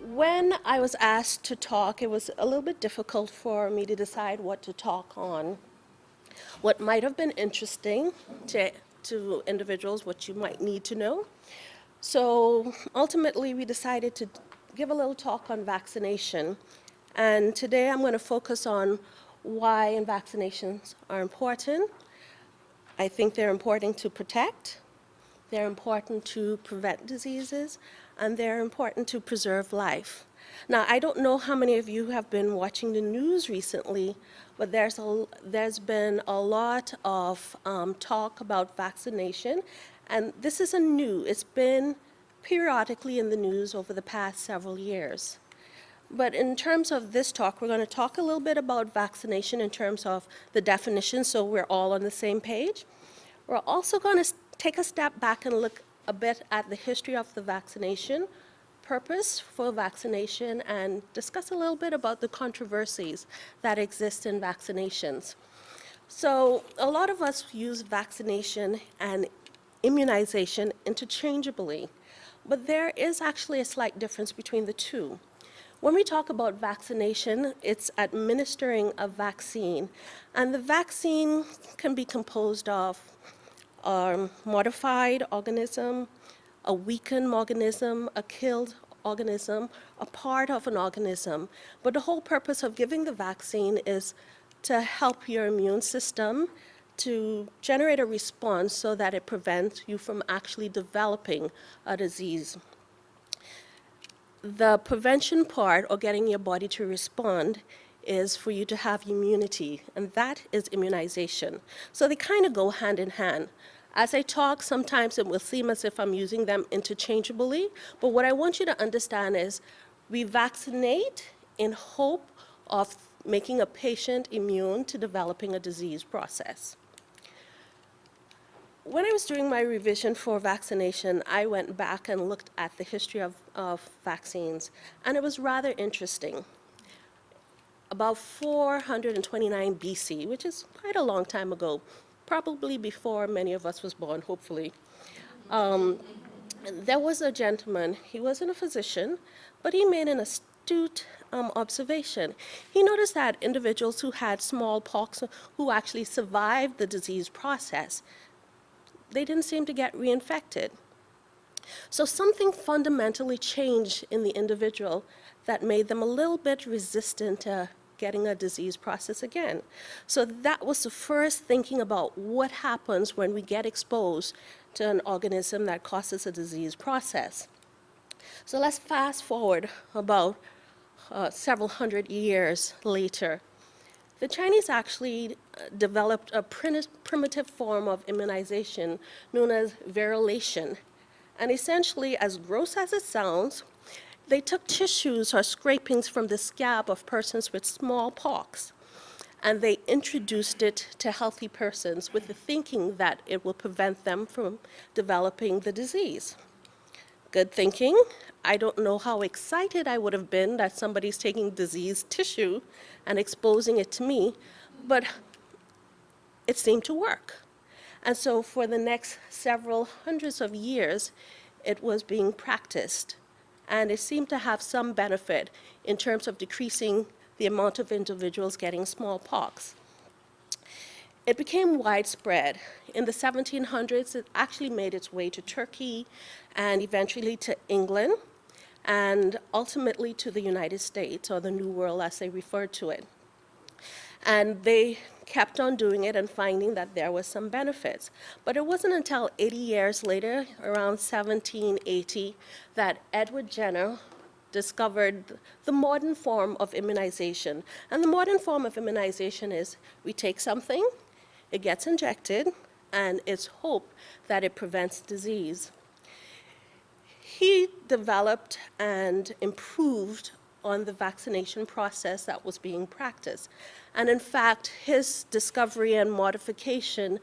When I was asked to talk, it was a little bit difficult for me to decide what to talk on. What might have been interesting to individuals, what you might need to know. So ultimately, we decided to give a little talk on vaccination. And today I'm going to focus on why vaccinations are important. I think they're important to protect, they're important to prevent diseases, and they're important to preserve life. Now, I don't know how many of you have been watching the news recently, but there's been a lot of talk about vaccination, and this isn't new. It's been periodically in the news over the past several years. But in terms of this talk, we're going to talk a little bit about vaccination in terms of the definition, so we're all on the same page. We're also going to take a step back and look a bit at the history of the vaccination, purpose for vaccination, and discuss a little bit about the controversies that exist in vaccinations. So a lot of us use vaccination and immunization interchangeably, but there is actually a slight difference between the two. When we talk about vaccination, it's administering a vaccine, and the vaccine can be composed of a modified organism, a weakened organism, a killed organism, a part of an organism. But the whole purpose of giving the vaccine is to help your immune system to generate a response so that it prevents you from actually developing a disease. The prevention part, or getting your body to respond, is for you to have immunity, and that is immunization. So they kind of go hand in hand. As I talk, sometimes it will seem as if I'm using them interchangeably, but what I want you to understand is we vaccinate in hope of making a patient immune to developing a disease process. When I was doing my revision for vaccination, I went back and looked at the history of vaccines, and it was rather interesting. About 429 BC, which is quite a long time ago, probably before many of us was born, hopefully, there was a gentleman. He wasn't a physician, but he made an astute observation. He noticed that individuals who had smallpox, who actually survived the disease process, they didn't seem to get reinfected. So something fundamentally changed in the individual that made them a little bit resistant to getting a disease process again. So that was the first thinking about what happens when we get exposed to an organism that causes a disease process. So let's fast forward about several hundred years later. The Chinese actually developed a primitive form of immunization known as variolation. And essentially, as gross as it sounds, they took tissues or scrapings from the scab of persons with smallpox, and they introduced it to healthy persons with the thinking that it will prevent them from developing the disease. Good thinking. I don't know how excited I would have been that somebody's taking diseased tissue and exposing it to me, but it seemed to work. And so for the next several hundreds of years, it was being practiced. And it seemed to have some benefit in terms of decreasing the amount of individuals getting smallpox. It became widespread. In the 1700s, it actually made its way to Turkey and eventually to England and ultimately to the United States, or the New World as they referred to it. And they kept on doing it and finding that there was some benefits. But it wasn't until 80 years later, around 1780, that Edward Jenner discovered the modern form of immunization. And the modern form of immunization is we take something, it gets injected, and it's hoped that it prevents disease. He developed and improved on the vaccination process that was being practiced. And in fact, his discovery and modification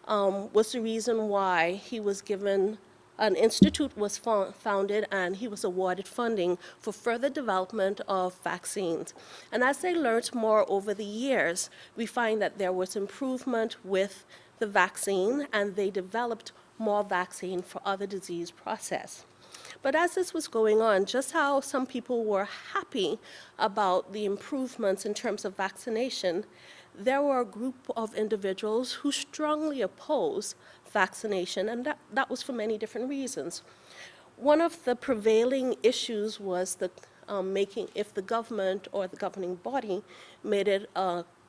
was the reason why he was given, an institute was founded, and he was awarded funding for further development of vaccines. And as they learned more over the years, we find that there was improvement with the vaccine, and they developed more vaccine for other disease process. But as this was going on, just how some people were happy about the improvements in terms of vaccination, there were a group of individuals who strongly opposed vaccination, and that was for many different reasons. One of the prevailing issues was if the government or the governing body made it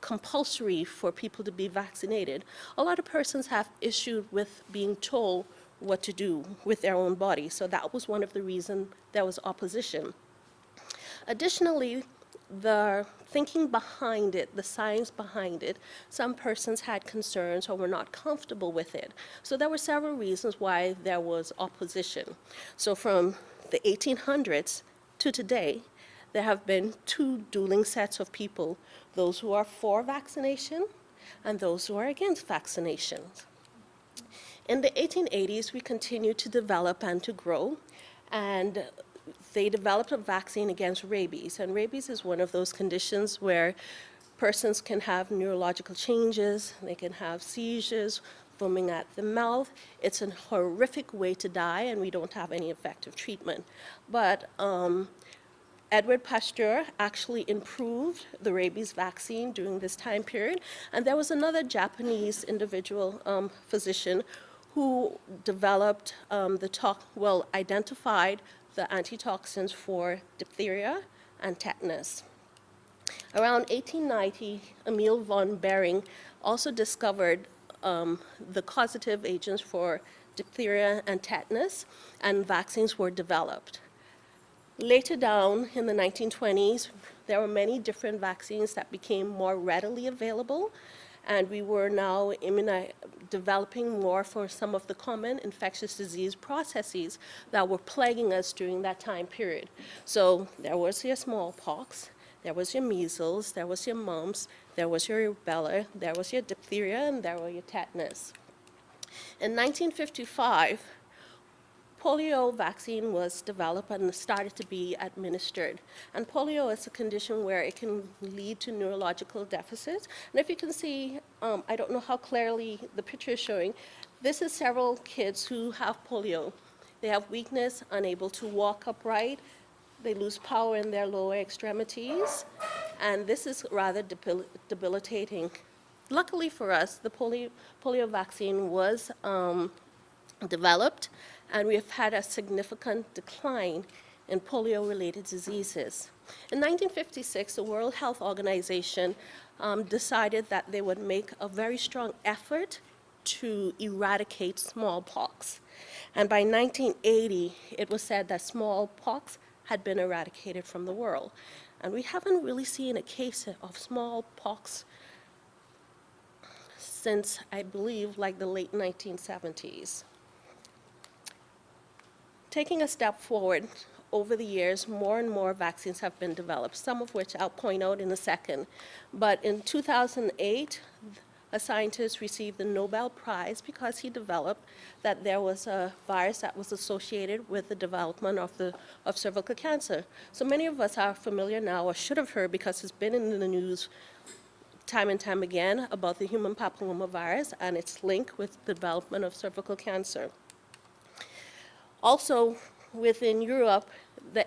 compulsory for people to be vaccinated. A lot of persons have issued with being told what to do with their own body, so that was one of the reasons there was opposition. Additionally, the thinking behind it, the science behind it, some persons had concerns or were not comfortable with it. So there were several reasons why there was opposition. So from the 1800s to today, there have been two dueling sets of people, those who are for vaccination and those who are against vaccinations. In the 1880s, we continued to develop and to grow, and they developed a vaccine against rabies. And rabies is one of those conditions where persons can have neurological changes, they can have seizures, foaming at the mouth. It's a horrific way to die, and we don't have any effective treatment. But Edward Pasteur actually improved the rabies vaccine during this time period. And there was another Japanese individual, physician, who developed identified the antitoxins for diphtheria and tetanus. Around 1890, Emil von Behring also discovered the causative agents for diphtheria and tetanus, and vaccines were developed. Later down in the 1920s, there were many different vaccines that became more readily available, and we were now developing more for some of the common infectious disease processes that were plaguing us during that time period. So there was your smallpox, there was your measles, there was your mumps, there was your rubella, there was your diphtheria, and there were your tetanus. In 1955, polio vaccine was developed and started to be administered. And polio is a condition where it can lead to neurological deficits. And if you can see, I don't know how clearly the picture is showing, this is several kids who have polio. They have weakness, unable to walk upright, they lose power in their lower extremities, and this is rather debilitating. Luckily for us, the polio vaccine was developed, and we have had a significant decline in polio-related diseases. In 1956, the World Health Organization decided that they would make a very strong effort to eradicate smallpox. And by 1980, it was said that smallpox had been eradicated from the world. And we haven't really seen a case of smallpox since, I believe, like the late 1970s. Taking a step forward, over the years, more and more vaccines have been developed, some of which I'll point out in a second. But in 2008, a scientist received the Nobel Prize because he developed that there was a virus that was associated with the development of cervical cancer. So many of us are familiar now, or should have heard, because it's been in the news time and time again, about the human papillomavirus and its link with the development of cervical cancer. Also, within Europe, the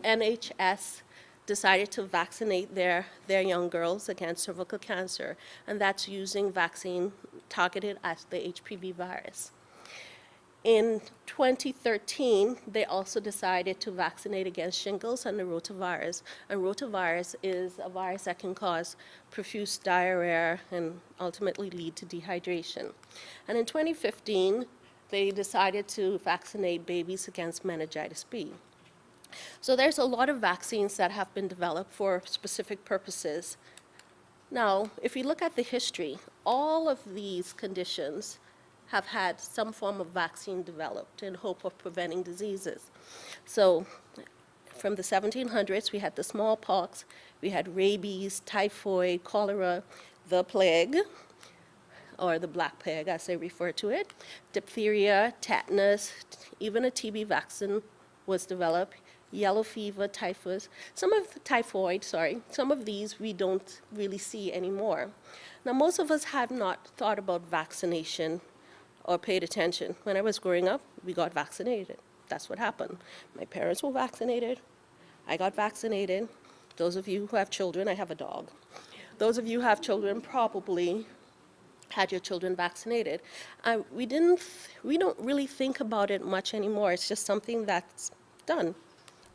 NHS decided to vaccinate their young girls against cervical cancer, and that's using vaccine targeted at the HPV virus. In 2013, they also decided to vaccinate against shingles and the rotavirus. And rotavirus is a virus that can cause profuse diarrhea and ultimately lead to dehydration. And in 2015, they decided to vaccinate babies against meningitis B. So there's a lot of vaccines that have been developed for specific purposes. Now, if you look at the history, all of these conditions have had some form of vaccine developed in hope of preventing diseases. So from the 1700s, we had the smallpox, we had rabies, typhoid, cholera, the plague, or the black plague as they refer to it, diphtheria, tetanus, even a TB vaccine was developed, yellow fever, typhus, some of these we don't really see anymore. Now, most of us have not thought about vaccination or paid attention. When I was growing up, we got vaccinated. That's what happened. My parents were vaccinated. I got vaccinated. Those of you who have children, I have a dog. Those of you who have children probably had your children vaccinated. We don't really think about it much anymore. It's just something that's done.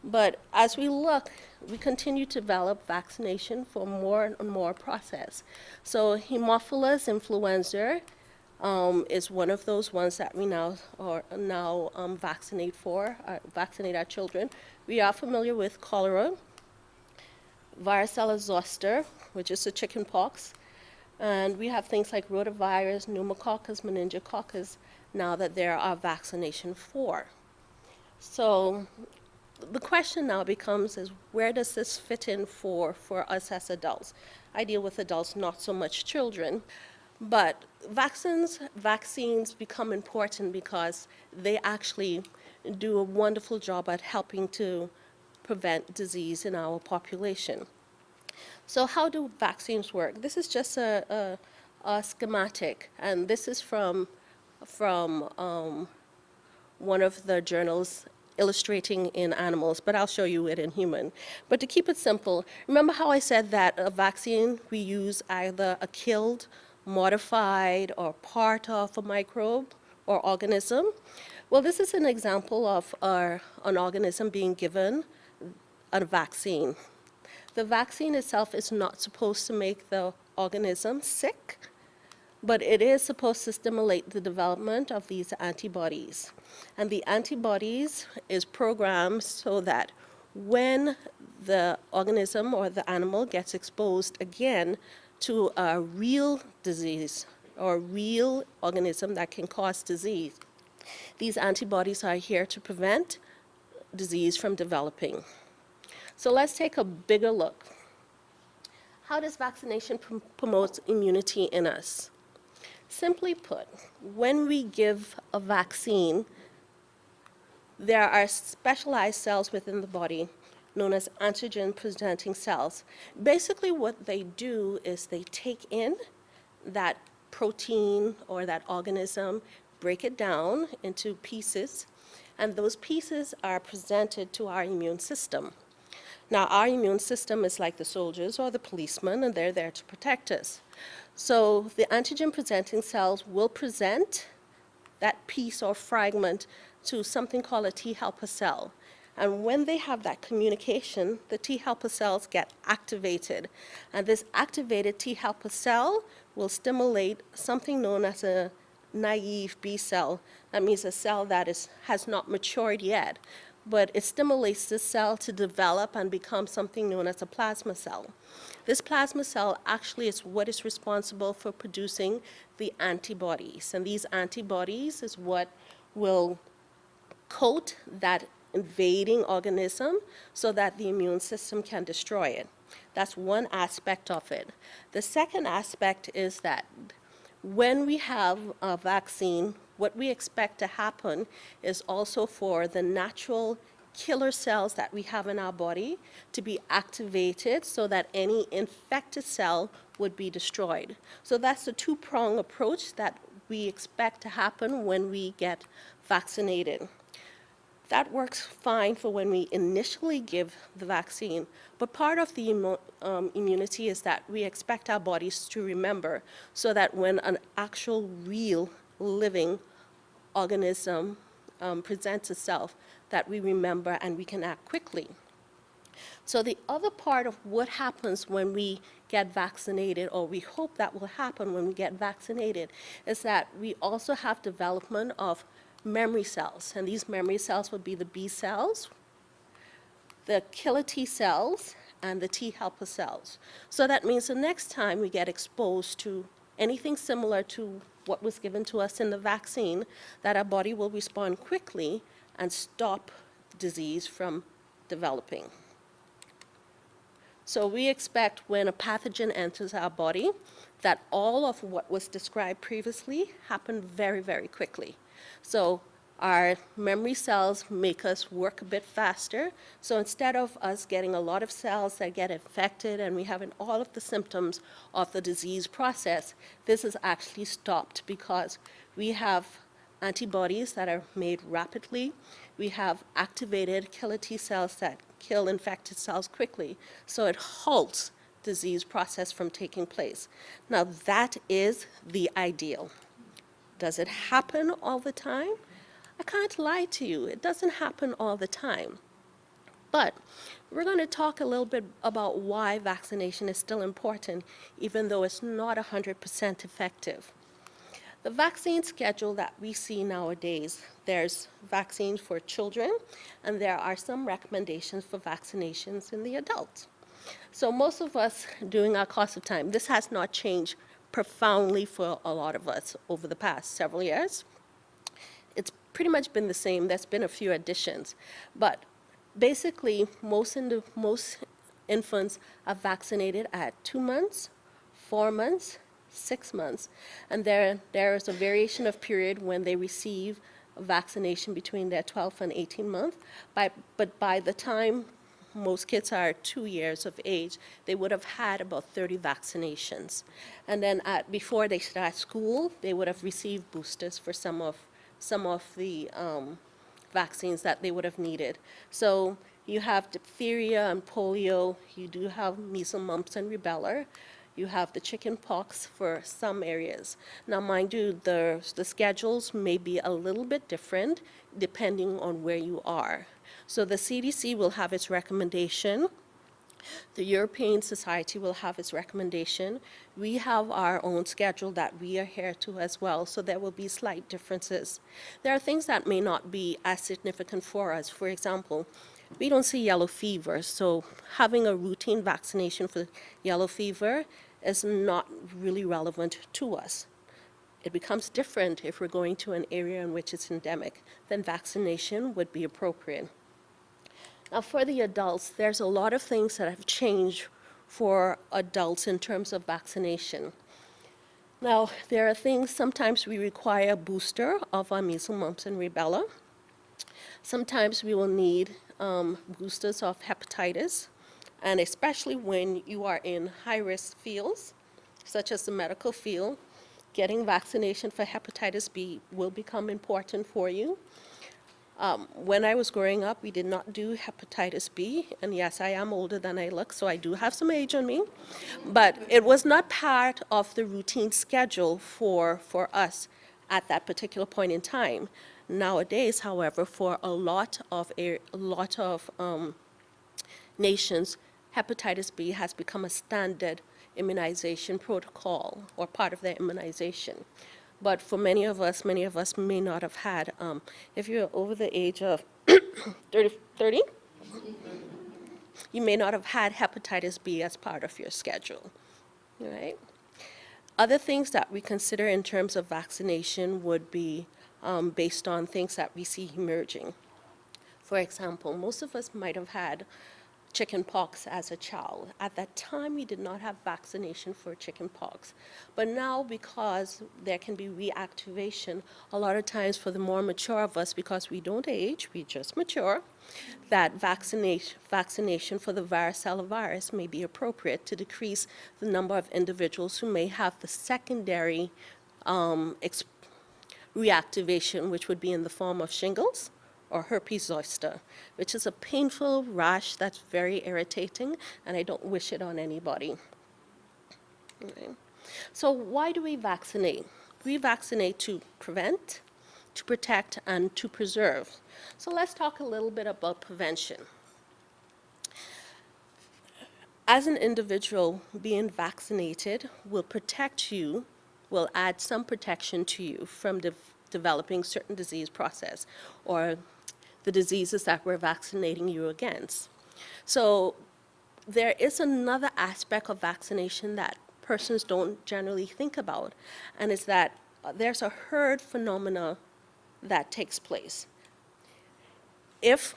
But as we look, we continue to develop vaccination for more and more process. So Haemophilus influenza is one of those ones that we now vaccinate our children. We are familiar with cholera, varicella zoster, which is the chicken pox, and we have things like rotavirus, pneumococcus, meningococcus, now that there are vaccination for. So the question now becomes is where does this fit in for us as adults? I deal with adults, not so much children. But vaccines become important because they actually do a wonderful job at helping to prevent disease in our population. So how do vaccines work? This is just a schematic, and this is from one of the journals illustrating in animals, but I'll show you it in human. But to keep it simple, remember how I said that a vaccine, we use either a killed, modified, or part of a microbe or organism? Well, this is an example of an organism being given a vaccine. The vaccine itself is not supposed to make the organism sick, but it is supposed to stimulate the development of these antibodies. And the antibodies is programmed so that when the organism or the animal gets exposed again to a real disease or real organism that can cause disease, these antibodies are here to prevent disease from developing. So let's take a bigger look. How does vaccination promote immunity in us? Simply put, when we give a vaccine, there are specialized cells within the body known as antigen-presenting cells. Basically what they do is they take in that protein or that organism, break it down into pieces, and those pieces are presented to our immune system. Now, our immune system is like the soldiers or the policemen, and they're there to protect us. So the antigen-presenting cells will present that piece or fragment to something called a T helper cell. And when they have that communication, the T helper cells get activated. And this activated T helper cell will stimulate something known as a naive B cell. That means a cell that has not matured yet, but it stimulates this cell to develop and become something known as a plasma cell. This plasma cell actually is what is responsible for producing the antibodies. And these antibodies is what will coat that invading organism so that the immune system can destroy it. That's one aspect of it. The second aspect is that when we have a vaccine, what we expect to happen is also for the natural killer cells that we have in our body to be activated so that any infected cell would be destroyed. So that's the two-pronged approach that we expect to happen when we get vaccinated. That works fine for when we initially give the vaccine, but part of the immunity is that we expect our bodies to remember so that when an actual real living organism presents itself, that we remember and we can act quickly. So the other part of what happens when we get vaccinated, or we hope that will happen when we get vaccinated, is that we also have development of memory cells. And these memory cells would be the B cells, the killer T cells, and the T helper cells. So that means the next time we get exposed to anything similar to what was given to us in the vaccine, that our body will respond quickly and stop disease from developing. So we expect when a pathogen enters our body that all of what was described previously happen very, very quickly. So our memory cells make us work a bit faster. So instead of us getting a lot of cells that get infected and we having all of the symptoms of the disease process, this is actually stopped because we have antibodies that are made rapidly. We have activated killer T cells that kill infected cells quickly, so it halts disease process from taking place. Now, that is the ideal. Does it happen all the time? I can't lie to you, it doesn't happen all the time. But we're going to talk a little bit about why vaccination is still important, even though it's not 100% effective. The vaccine schedule that we see nowadays, there's vaccines for children, and there are some recommendations for vaccinations in the adults. So most of us, during our course of time, this has not changed profoundly for a lot of us over the past several years. It's pretty much been the same. There's been a few additions. But basically, most infants are vaccinated at 2 months, 4 months, 6 months, and there is a variation of period when they receive vaccination between their 12th and 18th month. But by the time most kids are 2 years of age, they would have had about 30 vaccinations. And then before they start school, they would have received boosters for some of the vaccines that they would have needed. So you have diphtheria and polio, you do have measles, mumps, and rubella. You have the chicken pox for some areas. Now, mind you, the schedules may be a little bit different depending on where you are. So the CDC will have its recommendation. The European Society will have its recommendation. We have our own schedule that we adhere to as well, so there will be slight differences. There are things that may not be as significant for us. For example, we don't see yellow fever, so having a routine vaccination for yellow fever is not really relevant to us. It becomes different if we're going to an area in which it's endemic, then vaccination would be appropriate. Now, for the adults, there's a lot of things that have changed for adults in terms of vaccination. Now, there are things, sometimes we require a booster of our measles, mumps, and rubella. Sometimes we will need boosters of hepatitis, and especially when you are in high-risk fields, such as the medical field, getting vaccination for hepatitis B will become important for you. When I was growing up, we did not do hepatitis B, and yes, I am older than I look, so I do have some age on me, but it was not part of the routine schedule for us at that particular point in time. Nowadays, however, for a lot of nations, hepatitis B has become a standard immunization protocol or part of their immunization. But for many of us may not have had, if you're over the age of 30, you may not have had hepatitis B as part of your schedule, right? Other things that we consider in terms of vaccination would be based on things that we see emerging. For example, most of us might have had chicken pox as a child. At that time, we did not have vaccination for chicken pox. But now, because there can be reactivation, a lot of times for the more mature of us, because we don't age, we just mature, that vaccination for the varicella virus may be appropriate to decrease the number of individuals who may have the secondary reactivation, which would be in the form of shingles or herpes zoster, which is a painful rash that's very irritating, and I don't wish it on anybody. Okay. So why do we vaccinate? We vaccinate to prevent, to protect, and to preserve. So let's talk a little bit about prevention. As an individual, being vaccinated will protect you, will add some protection to you from developing certain disease process or the diseases that we're vaccinating you against. So there is another aspect of vaccination that persons don't generally think about, and it's that there's a herd phenomena that takes place. This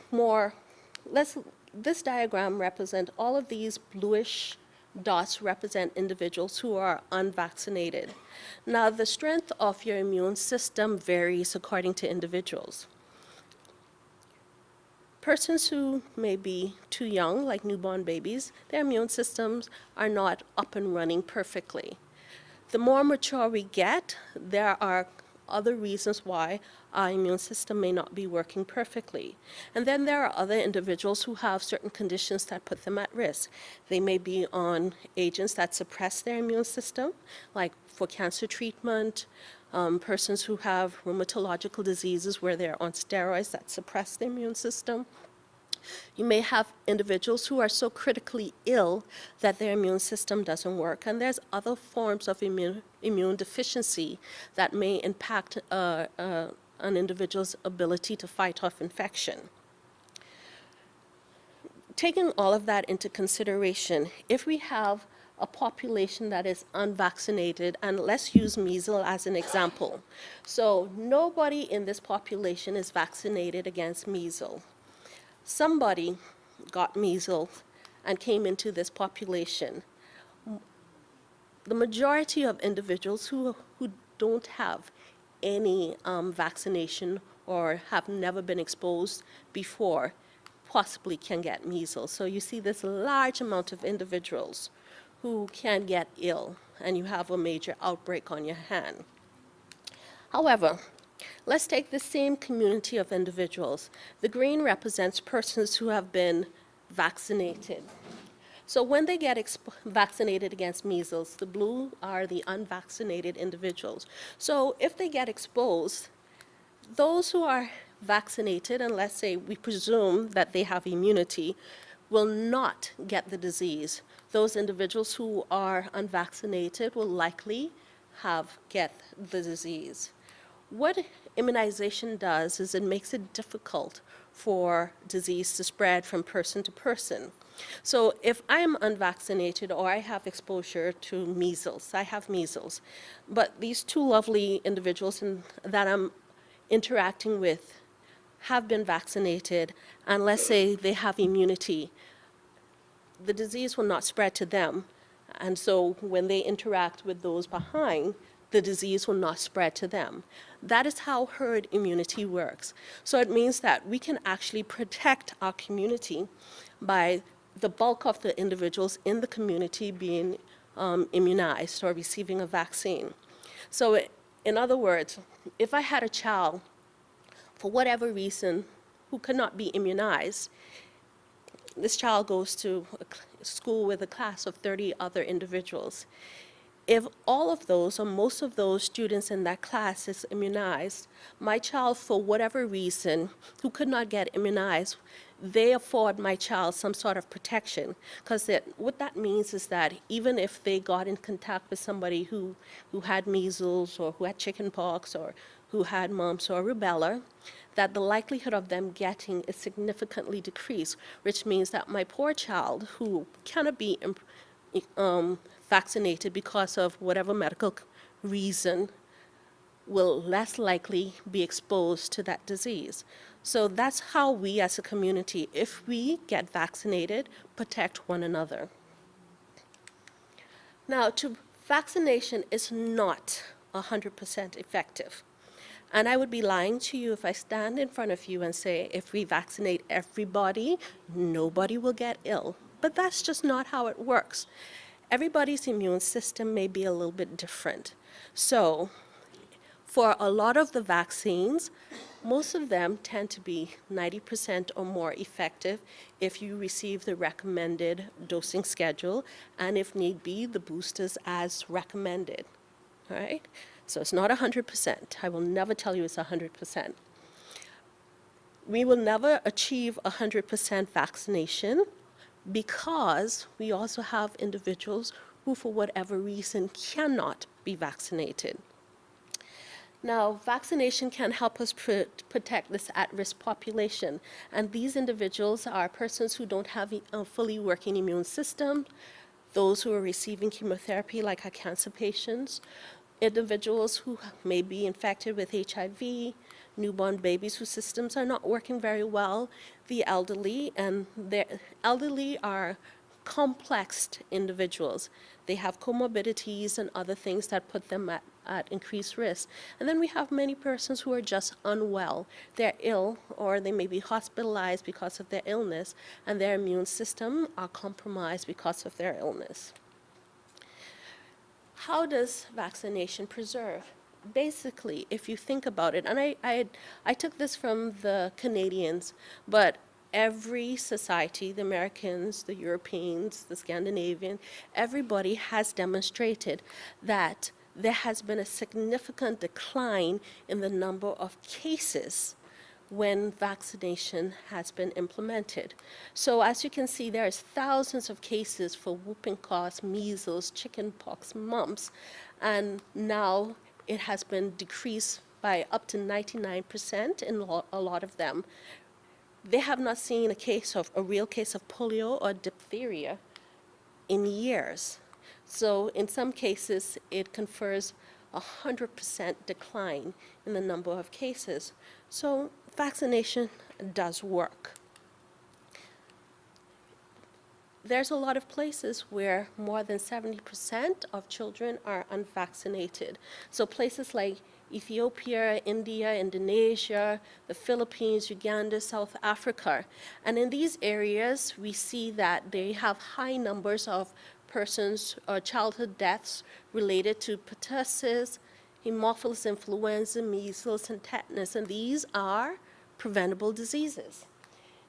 diagram represents all of these bluish dots represent individuals who are unvaccinated. Now, the strength of your immune system varies according to individuals. Persons who may be too young, like newborn babies, their immune systems are not up and running perfectly. The more mature we get, there are other reasons why our immune system may not be working perfectly. And then there are other individuals who have certain conditions that put them at risk. They may be on agents that suppress their immune system, like for cancer treatment, persons who have rheumatological diseases where they're on steroids that suppress the immune system. You may have individuals who are so critically ill that their immune system doesn't work. And there's other forms of immune deficiency that may impact an individual's ability to fight off infection. Taking all of that into consideration, if we have a population that is unvaccinated, and let's use measles as an example. So nobody in this population is vaccinated against measles. Somebody got measles and came into this population. The majority of individuals who don't have any vaccination or have never been exposed before possibly can get measles. So you see this large amount of individuals who can get ill, and you have a major outbreak on your hand. However, let's take the same community of individuals. The green represents persons who have been vaccinated. So when they get vaccinated against measles, the blue are the unvaccinated individuals. So if they get exposed, those who are vaccinated, and let's say we presume that they have immunity, will not get the disease. Those individuals who are unvaccinated will likely get the disease. What immunization does is it makes it difficult for disease to spread from person to person. So if I'm unvaccinated or I have exposure to measles, I have measles, but these two lovely individuals that I'm interacting with have been vaccinated, and let's say they have immunity, the disease will not spread to them. And so when they interact with those behind, the disease will not spread to them. That is how herd immunity works. So it means that we can actually protect our community by the bulk of the individuals in the community being immunized or receiving a vaccine. So in other words, if I had a child, for whatever reason, who could not be immunized, this child goes to a school with a class of 30 other individuals. If all of those or most of those students in that class is immunized, my child, for whatever reason, who could not get immunized, they afford my child some sort of protection. Because what that means is that even if they got in contact with somebody who had measles or who had chickenpox or who had mumps or rubella, that the likelihood of them getting is significantly decreased, which means that my poor child, who cannot be vaccinated because of whatever medical reason, will less likely be exposed to that disease. So that's how we as a community, if we get vaccinated, protect one another. Now, vaccination is not 100% effective. And I would be lying to you if I stand in front of you and say, if we vaccinate everybody, nobody will get ill. But that's just not how it works. Everybody's immune system may be a little bit different. So for a lot of the vaccines, most of them tend to be 90% or more effective if you receive the recommended dosing schedule, and if need be, the boosters as recommended, all right? So it's not 100%. I will never tell you it's 100%. We will never achieve 100% vaccination because we also have individuals who, for whatever reason, cannot be vaccinated. Now, vaccination can help us protect this at-risk population, and these individuals are persons who don't have a fully working immune system, those who are receiving chemotherapy like our cancer patients, individuals who may be infected with HIV, newborn babies whose systems are not working very well, the elderly, and the elderly are complex individuals. They have comorbidities and other things that put them at increased risk. And then we have many persons who are just unwell. They're ill, or they may be hospitalized because of their illness, and their immune system are compromised because of their illness. How does vaccination preserve? basically, if you think about it, and I took this from the Canadians, but every society, the Americans, the Europeans, the Scandinavian, everybody has demonstrated that there has been a significant decline in the number of cases when vaccination has been implemented. So as you can see, there's thousands of cases for whooping cough, measles, chickenpox, mumps, and now it has been decreased by up to 99% in a lot of them. They have not seen a real case of polio or diphtheria in years. So in some cases, it confers 100% decline in the number of cases. So vaccination does work. There's a lot of places where more than 70% of children are unvaccinated. So places like Ethiopia, India, Indonesia, the Philippines, Uganda, South Africa. And in these areas, we see that they have high numbers of persons or childhood deaths related to pertussis, Haemophilus influenza, measles, and tetanus, and these are preventable diseases.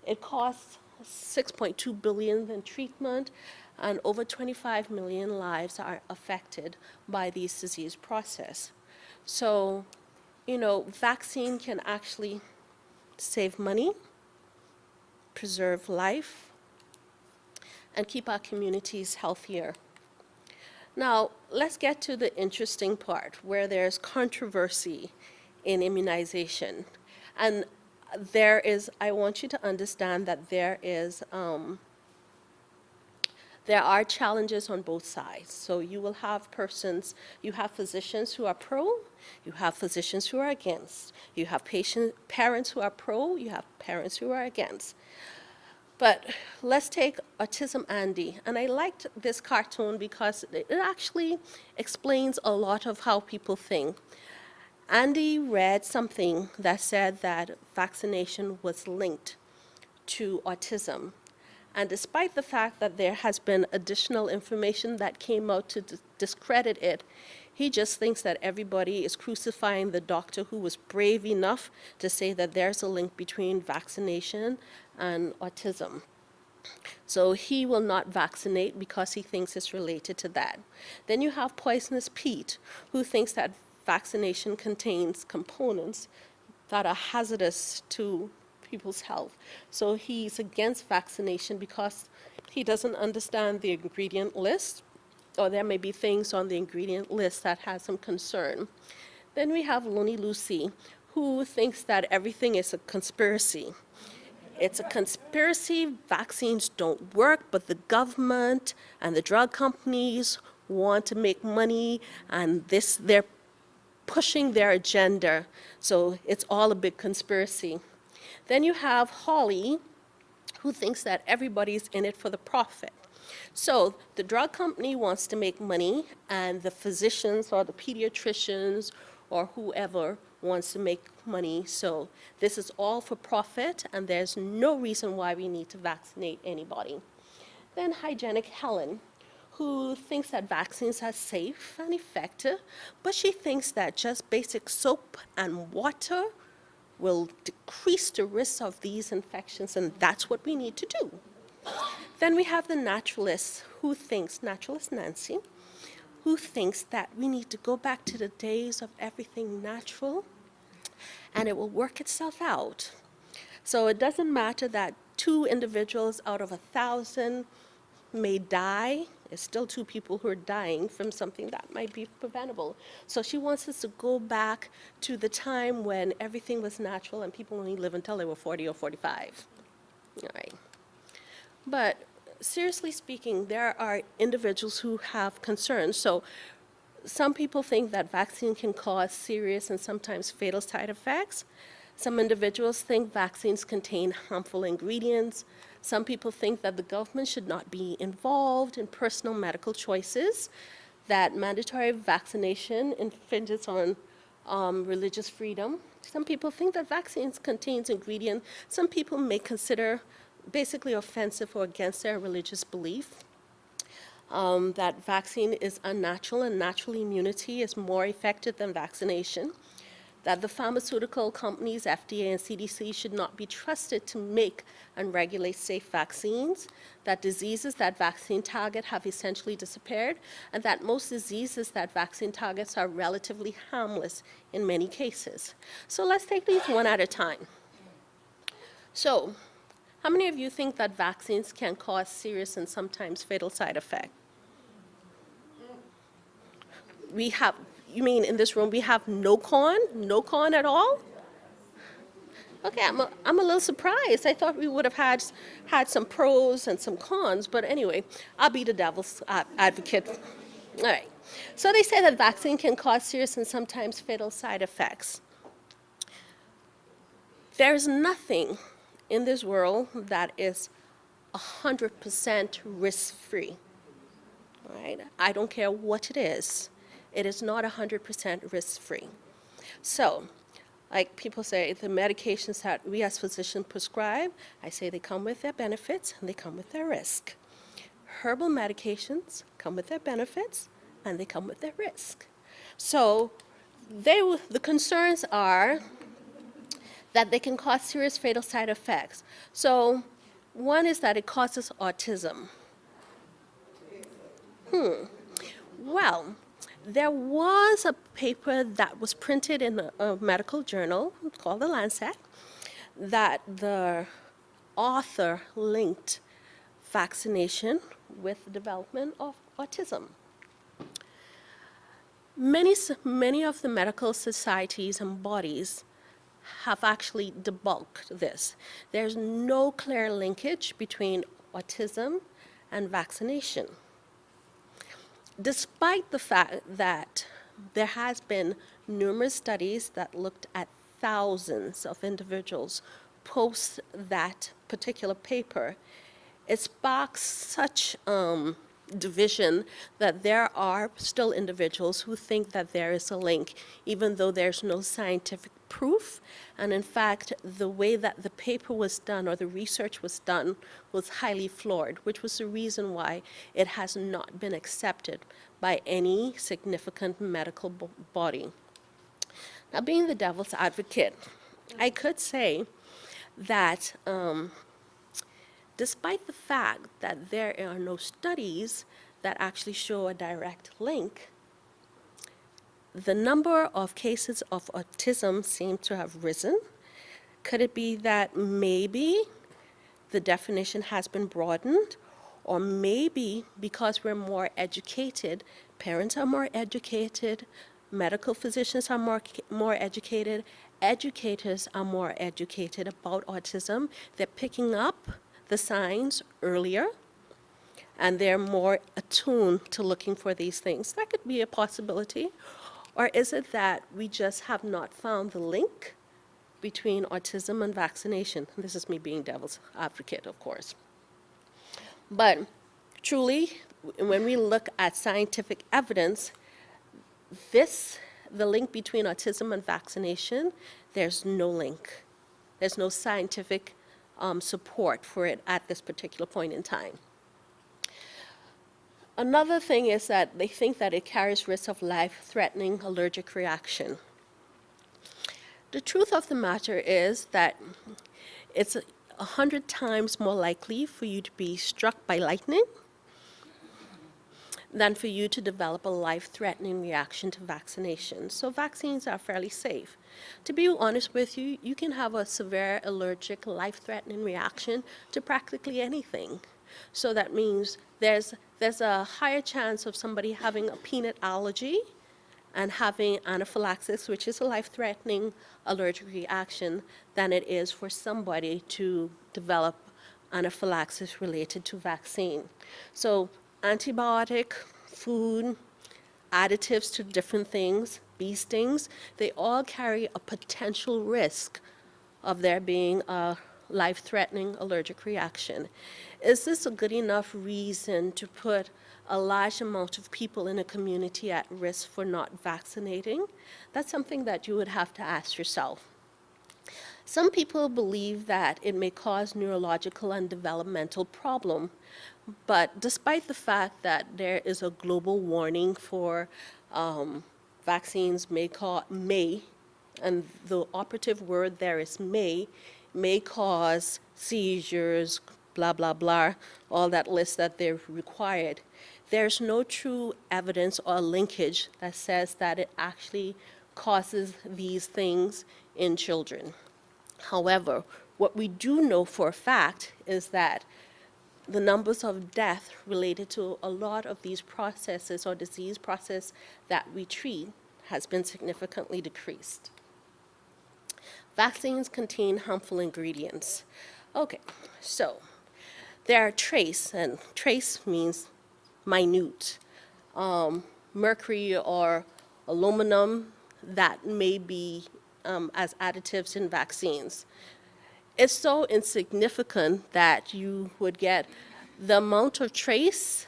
It costs $6.2 billion in treatment, and over 25 million lives are affected by these disease process. So, vaccine can actually save money, preserve life, and keep our communities healthier. Now, let's get to the interesting part where there's controversy in immunization. And I want you to understand that there are challenges on both sides. So you will have physicians who are pro, you have physicians who are against. You have parents who are pro, you have parents who are against. But let's take Autism Andy. And I liked this cartoon because it actually explains a lot of how people think. Andy read something that said that vaccination was linked to autism. And despite the fact that there has been additional information that came out to discredit it, he just thinks that everybody is crucifying the doctor who was brave enough to say that there's a link between vaccination and autism. So he will not vaccinate because he thinks it's related to that. Then you have Poisonous Pete, who thinks that vaccination contains components that are hazardous to people's health. So he's against vaccination because he doesn't understand the ingredient list, or there may be things on the ingredient list that has some concern. Then we have Looney Lucy, who thinks that everything is a conspiracy. It's a conspiracy, vaccines don't work, but the government and the drug companies want to make money, and they're pushing their agenda, so it's all a big conspiracy. Then you have Holly, who thinks that everybody's in it for the profit. So the drug company wants to make money, and the physicians or the pediatricians or whoever wants to make money. So this is all for profit, and there's no reason why we need to vaccinate anybody. Then Hygienic Helen, who thinks that vaccines are safe and effective, but she thinks that just basic soap and water will decrease the risk of these infections, and that's what we need to do. Then we have the naturalist Nancy, who thinks that we need to go back to the days of everything natural, and it will work itself out. So it doesn't matter that 2 individuals out of 1,000 may die. There's still 2 people who are dying from something that might be preventable. So she wants us to go back to the time when everything was natural and people only live until they were 40 or 45. All right. But seriously speaking, there are individuals who have concerns. So some people think that vaccine can cause serious and sometimes fatal side effects. Some individuals think vaccines contain harmful ingredients. Some people think that the government should not be involved in personal medical choices, that mandatory vaccination infringes on religious freedom. Some people think that vaccines contains ingredients some people may consider basically offensive or against their religious belief. that vaccine is unnatural and natural immunity is more effective than vaccination, that the pharmaceutical companies, FDA and CDC, should not be trusted to make and regulate safe vaccines, that diseases that vaccine target have essentially disappeared, and that most diseases that vaccine targets are relatively harmless in many cases. So let's take these one at a time. So, how many of you think that vaccines can cause serious and sometimes fatal side effects? We have, you mean in this room we have no con? No con at all? Okay, I'm a little surprised. I thought we would have had some pros and some cons, but anyway, I'll be the devil's advocate. All right. So they say that vaccine can cause serious and sometimes fatal side effects. There's nothing in this world that is 100% risk-free. Right? I don't care what it is. It is not 100% risk-free. So, like people say, the medications that we as physicians prescribe, I say they come with their benefits and they come with their risk. Herbal medications come with their benefits and they come with their risk. So, the concerns are that they can cause serious fatal side effects. So, one is that it causes autism. Well, there was a paper that was printed in a medical journal called The Lancet that the author linked vaccination with the development of autism. Many of the medical societies and bodies have actually debunked this. There's no clear linkage between autism and vaccination. Despite the fact that there has been numerous studies that looked at thousands of individuals post that particular paper, it sparks such division that there are still individuals who think that there is a link, even though there's no scientific proof. And in fact, the way that the paper was done or the research was done was highly flawed, which was the reason why it has not been accepted by any significant medical body. Now, being the devil's advocate, I could say that despite the fact that there are no studies that actually show a direct link, the number of cases of autism seem to have risen. Could it be that maybe the definition has been broadened? Or maybe because we're more educated, parents are more educated, medical physicians are more educated, educators are more educated about autism. They're picking up the signs earlier, and they're more attuned to looking for these things. That could be a possibility. Or is it that we just have not found the link between autism and vaccination? This is me being devil's advocate, of course. But truly, when we look at scientific evidence, the link between autism and vaccination, there's no link. There's no scientific support for it at this particular point in time. Another thing is that they think that it carries risk of life-threatening allergic reaction. The truth of the matter is that it's 100 times more likely for you to be struck by lightning than for you to develop a life-threatening reaction to vaccination. So vaccines are fairly safe. To be honest with you, you can have a severe allergic, life-threatening reaction to practically anything. So that means there's a higher chance of somebody having a peanut allergy and having anaphylaxis, which is a life-threatening allergic reaction, than it is for somebody to develop anaphylaxis related to vaccine. So antibiotic, food, additives to different things, bee stings, they all carry a potential risk of there being a life-threatening allergic reaction. Is this a good enough reason to put a large amount of people in a community at risk for not vaccinating? That's something that you would have to ask yourself. Some people believe that it may cause neurological and developmental problem, but despite the fact that there is a global warning for vaccines may, and the operative word there is may cause seizures, blah, blah, blah, all that list that they're required. There's no true evidence or linkage that says that it actually causes these things in children. However, what we do know for a fact is that the numbers of death related to a lot of these processes or disease process that we treat has been significantly decreased. Vaccines contain harmful ingredients. Okay, so there are trace, and trace means minute. Mercury or aluminum that may be as additives in vaccines. It's so insignificant that you would get the amount of trace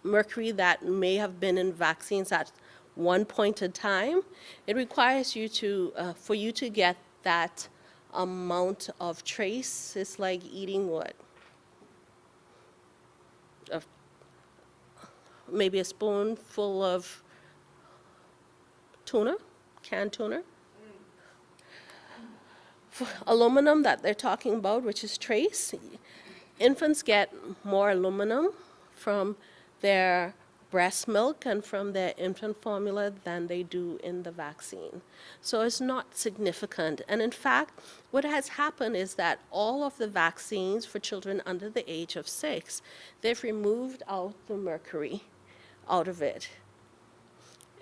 mercury that may have been in vaccines at one point in time. It requires you to, for you to get that amount of trace, it's like eating what? Maybe a spoonful of tuna, canned tuna. Aluminum that they're talking about, which is trace, infants get more aluminum from their breast milk and from their infant formula than they do in the vaccine. So it's not significant. And in fact, what has happened is that all of the vaccines for children under the age of 6, they've removed out the mercury out of it.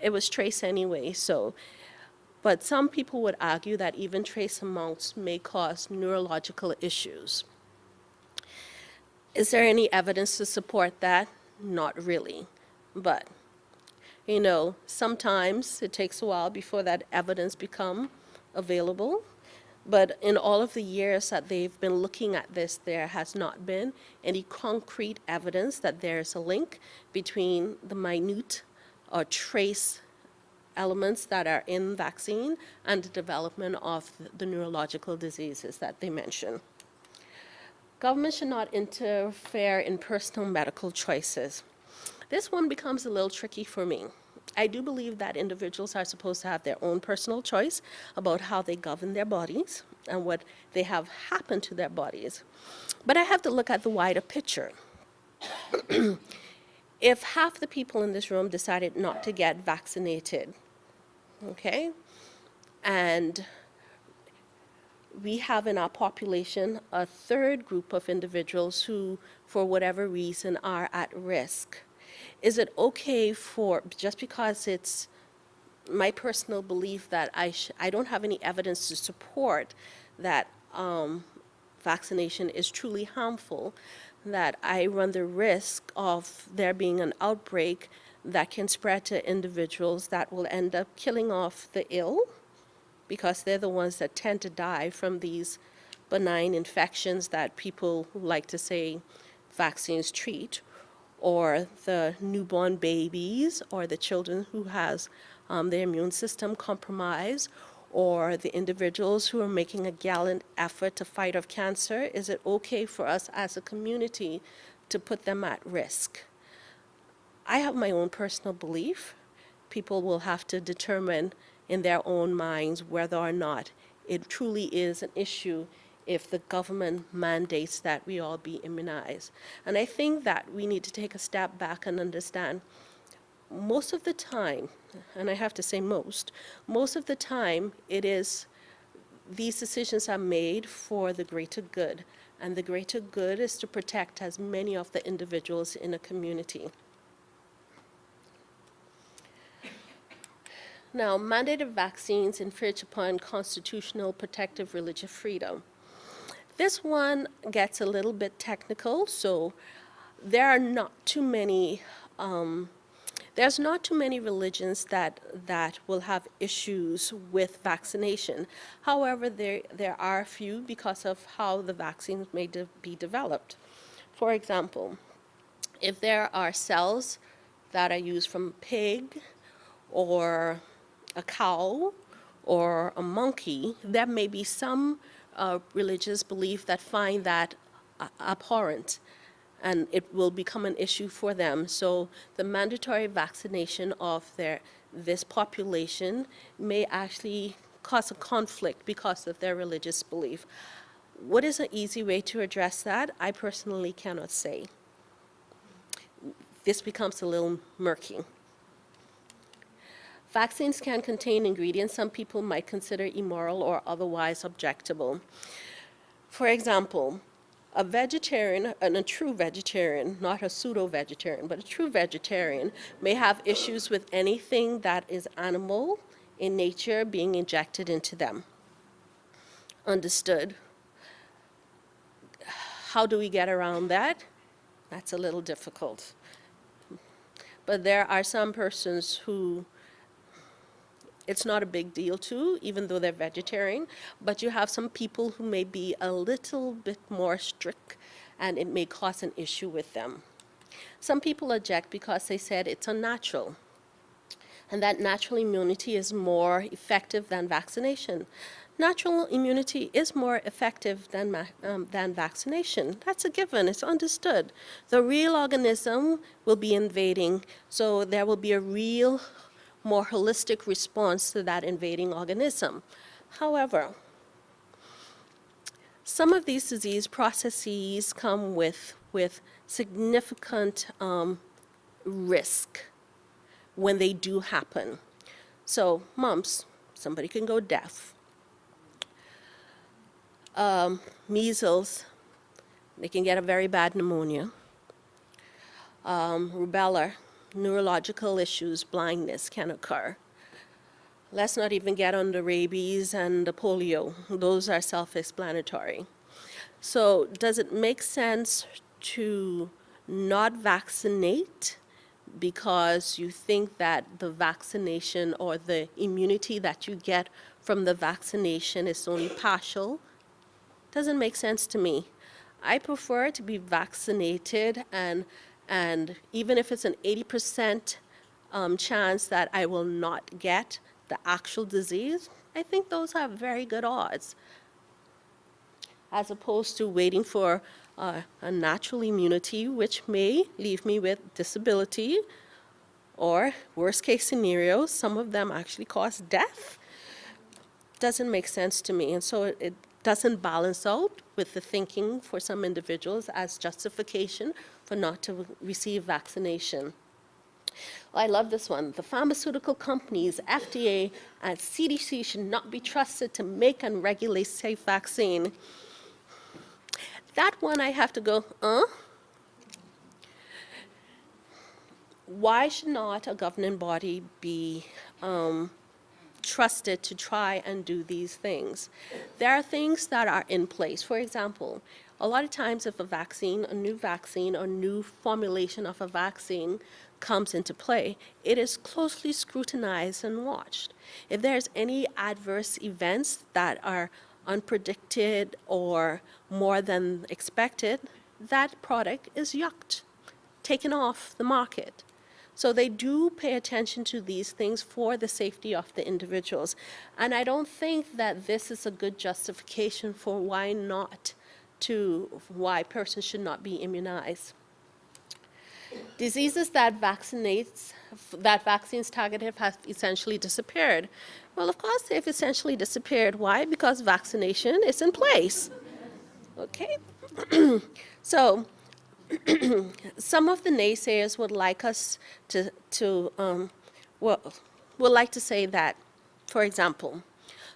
It was trace anyway, so. But some people would argue that even trace amounts may cause neurological issues. Is there any evidence to support that? Not really. But, you know, sometimes it takes a while before that evidence becomes available. But in all of the years that they've been looking at this, there has not been any concrete evidence that there's a link between the minute or trace elements that are in vaccine and the development of the neurological diseases that they mention. Government should not interfere in personal medical choices. This one becomes a little tricky for me. I do believe that individuals are supposed to have their own personal choice about how they govern their bodies and what they have happen to their bodies. But I have to look at the wider picture. If half the people in this room decided not to get vaccinated, okay, and we have in our population a third group of individuals who, for whatever reason, are at risk. Is it okay for, just because it's my personal belief that I don't have any evidence to support that vaccination is truly harmful, that I run the risk of there being an outbreak that can spread to individuals that will end up killing off the ill, because they're the ones that tend to die from these benign infections that people like to say vaccines treat, or the newborn babies, or the children who has their immune system compromised, or the individuals who are making a gallant effort to fight off cancer. Is it okay for us as a community to put them at risk? I have my own personal belief. People will have to determine in their own minds whether or not it truly is an issue if the government mandates that we all be immunized. And I think that we need to take a step back and understand most of the time, and I have to say most of the time it is these decisions are made for the greater good, and the greater good is to protect as many of the individuals in a community. Now, mandated vaccines infringe upon constitutional protective religious freedom. This one gets a little bit technical, so there are not too many there's not too many religions that will have issues with vaccination. However, there are a few because of how the vaccines may be developed. For example, if there are cells that are used from a pig or a cow or a monkey, there may be some religious belief that find that abhorrent, and it will become an issue for them. So the mandatory vaccination of this population may actually cause a conflict because of their religious belief. What is an easy way to address that? I personally cannot say. This becomes a little murky. Vaccines can contain ingredients some people might consider immoral or otherwise objectionable. For example, a vegetarian, and a true vegetarian, not a pseudo-vegetarian, but a true vegetarian may have issues with anything that is animal in nature being injected into them. Understood. How do we get around that? That's a little difficult. But there are some persons who it's not a big deal to, even though they're vegetarian, but you have some people who may be a little bit more strict, and it may cause an issue with them. Some people object because they said it's unnatural, and that natural immunity is more effective than vaccination. Natural immunity is more effective than vaccination. That's a given, it's understood. The real organism will be invading, so there will be a real more holistic response to that invading organism. However, some of these disease processes come with significant risk when they do happen. So mumps, somebody can go deaf. Measles, they can get a very bad pneumonia. Rubella, neurological issues, blindness can occur. Let's not even get on the rabies and the polio. Those are self-explanatory. So does it make sense to not vaccinate because you think that the vaccination or the immunity that you get from the vaccination is only partial? Doesn't make sense to me. I prefer to be vaccinated, and even if it's an 80% chance that I will not get the actual disease, I think those are very good odds, as opposed to waiting for a natural immunity, which may leave me with disability, or worst case scenario, some of them actually cause death. Doesn't make sense to me, and so it doesn't balance out with the thinking for some individuals as justification for not to receive vaccination. Well, I love this one. The pharmaceutical companies, FDA, and CDC should not be trusted to make and regulate safe vaccine. That one I have to go, Why should not a governing body be trusted to try and do these things? There are things that are in place. For example, a lot of times if a new vaccine or new formulation of a vaccine comes into play, it is closely scrutinized and watched. If there's any adverse events that are unpredicted or more than expected, that product is yucked, taken off the market. So they do pay attention to these things for the safety of the individuals. And I don't think that this is a good justification for why persons should not be immunized. Diseases that vaccines targeted have essentially disappeared. Well, of course, they've essentially disappeared. Why? Because vaccination is in place. Okay? So, some of the naysayers would like us would like to say that, for example,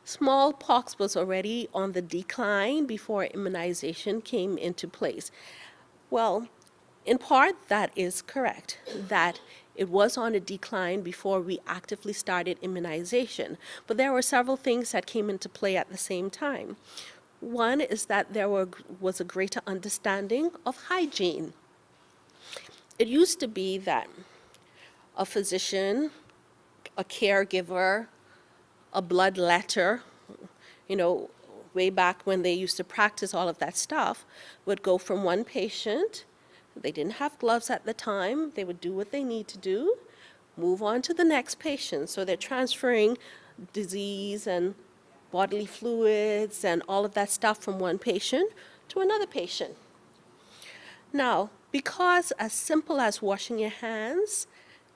smallpox was already on the decline before immunization came into place. Well, in part, that is correct, that it was on a decline before we actively started immunization. But there were several things that came into play at the same time. One is that there was a greater understanding of hygiene. It used to be that a physician, a caregiver, a bloodletter, way back when they used to practice all of that stuff, would go from one patient. They didn't have gloves at the time. They would do what they need to do, move on to the next patient. So they're transferring disease and bodily fluids and all of that stuff from one patient to another patient. Now, because as simple as washing your hands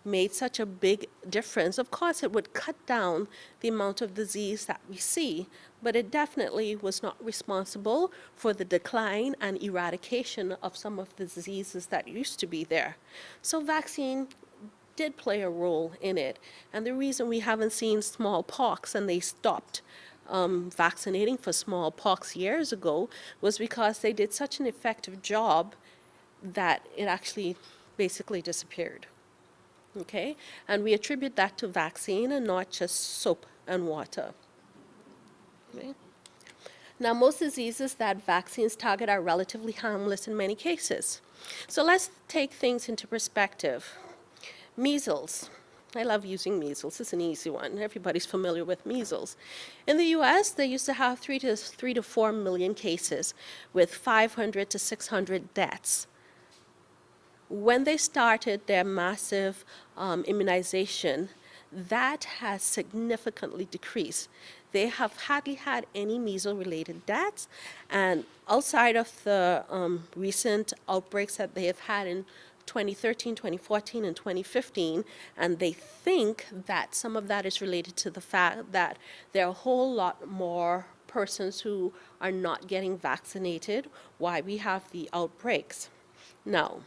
made such a big difference, of course it would cut down the amount of disease that we see, but it definitely was not responsible for the decline and eradication of some of the diseases that used to be there. So vaccine did play a role in it. And the reason we haven't seen smallpox and they stopped vaccinating for smallpox years ago was because they did such an effective job that it actually basically disappeared. Okay? And we attribute that to vaccine and not just soap and water. Okay? Now, most diseases that vaccines target are relatively harmless in many cases. So let's take things into perspective. Measles. I love using measles. It's an easy one. Everybody's familiar with measles. In the US, they used to have 3 to 4 million cases with 500 to 600 deaths. When they started their massive immunization, that has significantly decreased. They have hardly had any measles-related deaths, and outside of the recent outbreaks that they have had in 2013, 2014, and 2015, and they think that some of that is related to the fact that there are a whole lot more persons who are not getting vaccinated, why we have the outbreaks. Now,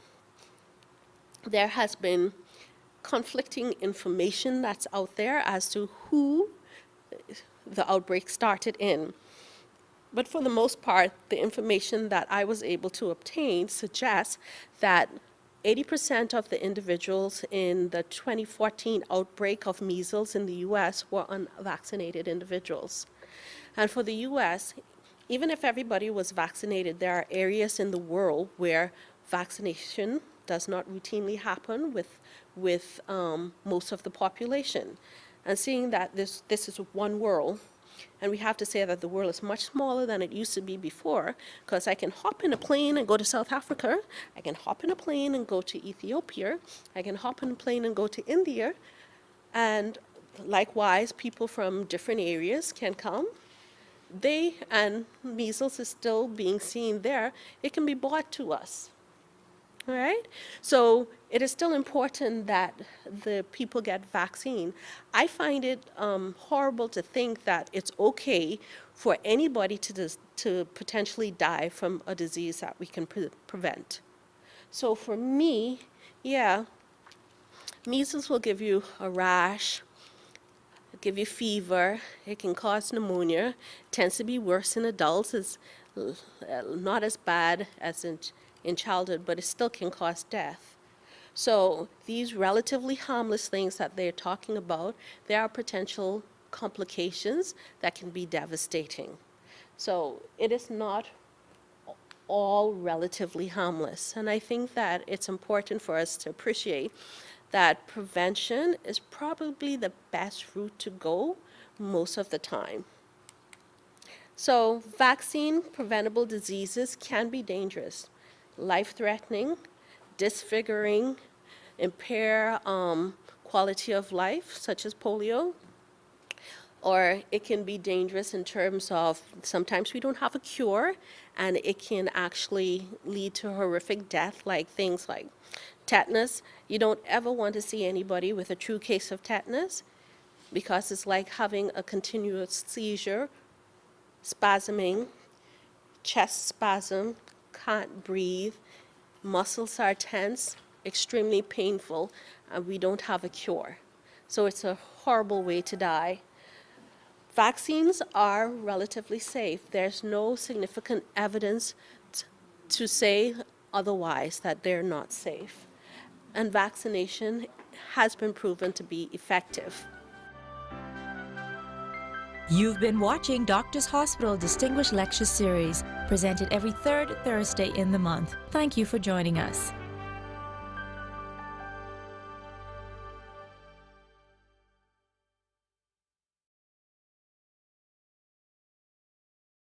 there has been conflicting information that's out there as to who the outbreak started in. But for the most part, the information that I was able to obtain suggests that 80% of the individuals in the 2014 outbreak of measles in the US were unvaccinated individuals. And for the US, even if everybody was vaccinated, there are areas in the world where vaccination does not routinely happen with most of the population. And seeing that this is one world, and we have to say that the world is much smaller than it used to be before, because I can hop in a plane and go to South Africa, I can hop in a plane and go to Ethiopia, I can hop in a plane and go to India, and likewise, people from different areas can come. And measles is still being seen there, it can be brought to us. All right? So it is still important that the people get vaccine. I find it horrible to think that it's okay for anybody to potentially die from a disease that we can prevent. So for me, yeah, measles will give you a rash, give you fever, it can cause pneumonia, tends to be worse in adults, it's not as bad as in childhood, but it still can cause death. So these relatively harmless things that they're talking about, there are potential complications that can be devastating. So it is not all relatively harmless. And I think that it's important for us to appreciate that prevention is probably the best route to go most of the time. So vaccine preventable diseases can be dangerous, life-threatening, disfiguring, impair quality of life, such as polio, or it can be dangerous in terms of sometimes we don't have a cure, and it can actually lead to horrific death, like things like tetanus. You don't ever want to see anybody with a true case of tetanus, because it's like having a continuous seizure, spasming, chest spasm, can't breathe, muscles are tense, extremely painful, and we don't have a cure. So it's a horrible way to die. Vaccines are relatively safe. There's no significant evidence to say otherwise, that they're not safe. And vaccination has been proven to be effective. You've been watching Doctors Hospital Distinguished Lecture Series, presented every third Thursday in the month. Thank you for joining us.